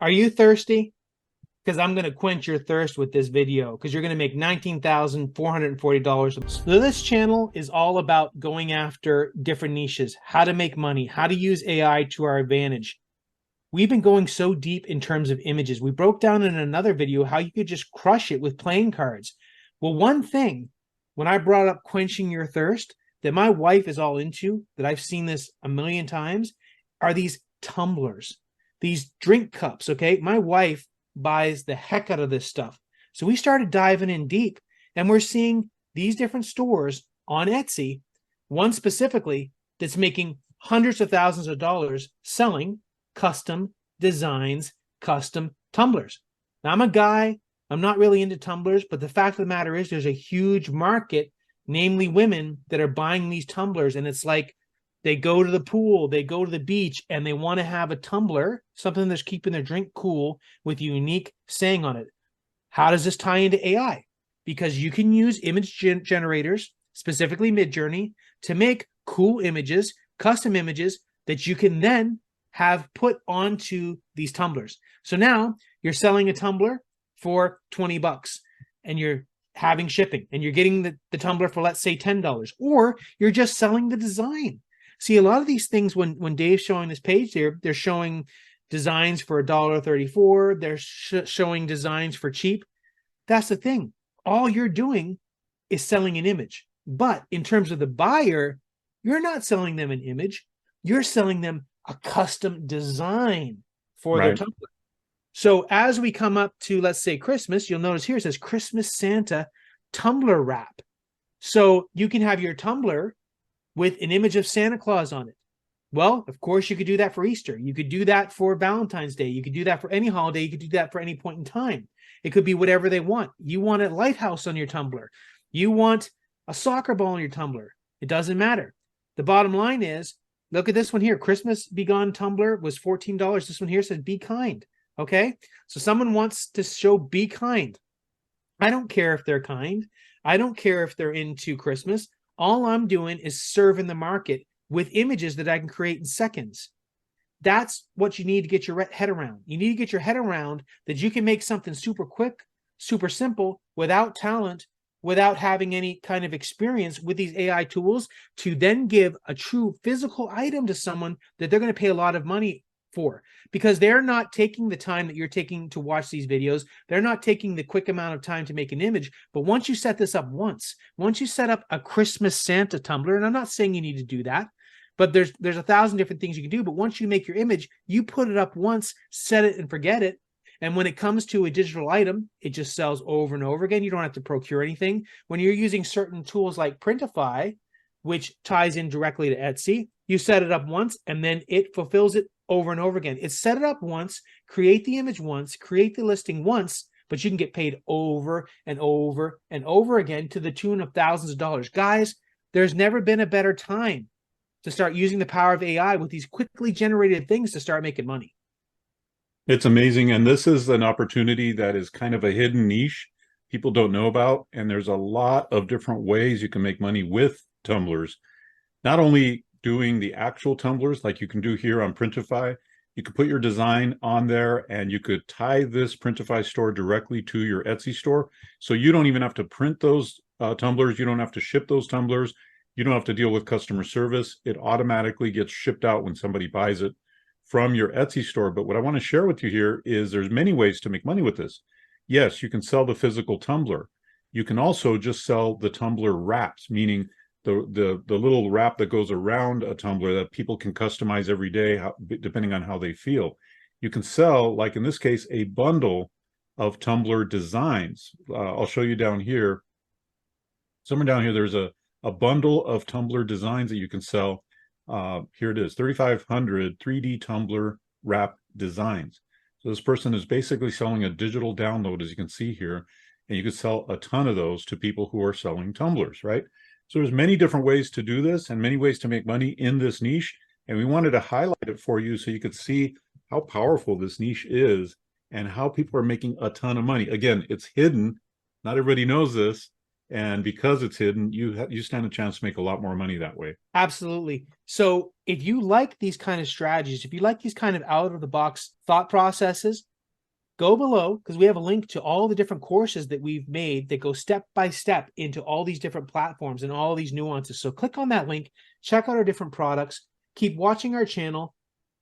Are you thirsty? Because I'm going to quench your thirst with this video because you're going to make $19,440. So this channel is all about going after different niches, how to make money, how to use AI to our advantage. We've been going so deep in terms of images. We broke down in another video how you could just crush it with playing cards. Well, one thing, when I brought up quenching your thirst, that my wife is all into, that I've seen this a million times, are these tumblers, these drink cups, okay? My wife buys the heck out of this stuff. So we started diving in deep, and we're seeing these different stores on Etsy, one specifically that's making hundreds of thousands of dollars selling custom designs, custom tumblers. Now, I'm a guy, I'm not really into tumblers, but the fact of the matter is there's a huge market, namely women, that are buying these tumblers. And it's like they go to the pool, they go to the beach, and they want to have a tumbler, something that's keeping their drink cool with a unique saying on it. How does this tie into AI? Because you can use image generators, specifically Midjourney, to make cool images, custom images that you can then have put onto these tumblers. So now you're selling a tumbler for 20 bucks and you're having shipping and you're getting the tumbler for, let's say, $10, or you're just selling the design. See, a lot of these things, when Dave's showing this page there, they're showing designs for $1.34. They're showing designs for cheap. That's the thing. All you're doing is selling an image. But in terms of the buyer, you're not selling them an image. You're selling them a custom design for their Right. tumbler. So as we come up to, let's say, Christmas, you'll notice here it says Christmas Santa tumbler wrap. So you can have your tumbler with an image of Santa Claus on it. Well, of course, you could do that for Easter. You could do that for Valentine's Day. You could do that for any holiday. You could do that for any point in time. It could be whatever they want. You want a lighthouse on your tumbler. You want a soccer ball on your tumbler. It doesn't matter. The bottom line is, look at this one here. Christmas Be Gone tumbler was $14. This one here says Be Kind. Okay? So someone wants to show Be Kind. I don't care if they're kind. I don't care if they're into Christmas. All I'm doing is serving the market with images that I can create in seconds. That's what you need to get your head around. You need to get your head around that you can make something super quick, super simple, without talent, without having any kind of experience with these AI tools, to then give a true physical item to someone that they're going to pay a lot of money for, because they're not taking the time that you're taking to watch these videos. They're not taking the quick amount of time to make an image. But once you set this up once you set up a Christmas Santa tumbler, and I'm not saying you need to do that, but there's 1,000 different things you can do. But once you make your image, you put it up once, set it and forget it. And when it comes to a digital item, it just sells over and over again. You don't have to procure anything. When you're using certain tools like Printify, which ties in directly to Etsy, you set it up once and then it fulfills it over and over again. It's set it up once, create the image once, create the listing once, but you can get paid over and over and over again to the tune of thousands of dollars. Guys, there's never been a better time to start using the power of AI with these quickly generated things to start making money. It's amazing. And this is an opportunity that is kind of a hidden niche people don't know about. And there's a lot of different ways you can make money with tumblers. Not only doing the actual tumblers like you can do here on Printify, you could put your design on there and you could tie this Printify store directly to your Etsy store. So you don't even have to print those tumblers. You don't have to ship those tumblers. You don't have to deal with customer service. It automatically gets shipped out when somebody buys it from your Etsy store. But what I want to share with you here is there's many ways to make money with this. Yes, you can sell the physical tumbler. You can also just sell the tumbler wraps, meaning the little wrap that goes around a tumbler that people can customize every day, depending on how they feel. You can sell, like in this case, a bundle of tumbler designs. I'll show you down here. Somewhere down here, there's a bundle of tumbler designs that you can sell. Here it is, 3,500 3D tumbler wrap designs. So this person is basically selling a digital download, as you can see here, and you could sell a ton of those to people who are selling tumblers, right? So there's many different ways to do this and many ways to make money in this niche. And we wanted to highlight it for you so you could see how powerful this niche is and how people are making a ton of money. Again, it's hidden. Not everybody knows this. And because it's hidden, you stand a chance to make a lot more money that way. Absolutely. So if you like these kind of strategies, if you like these kind of out of the box thought processes, go below, because we have a link to all the different courses that we've made that go step by step into all these different platforms and all these nuances. So click on that link, check out our different products, keep watching our channel,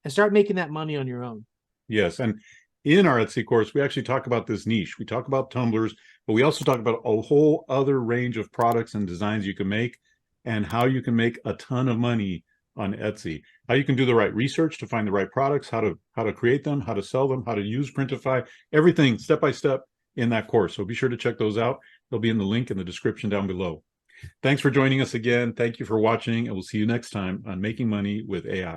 and start making that money on your own. Yes. And in our Etsy course, we actually talk about this niche. We talk about tumblers, but we also talk about a whole other range of products and designs you can make and how you can make a ton of money on Etsy, how you can do the right research to find the right products, how to create them, how to sell them, how to use Printify, everything step by step in that course. So be sure to check those out. They'll be in the link in the description down below. Thanks for joining us again. Thank you for watching, and we'll see you next time on Making Money with AI.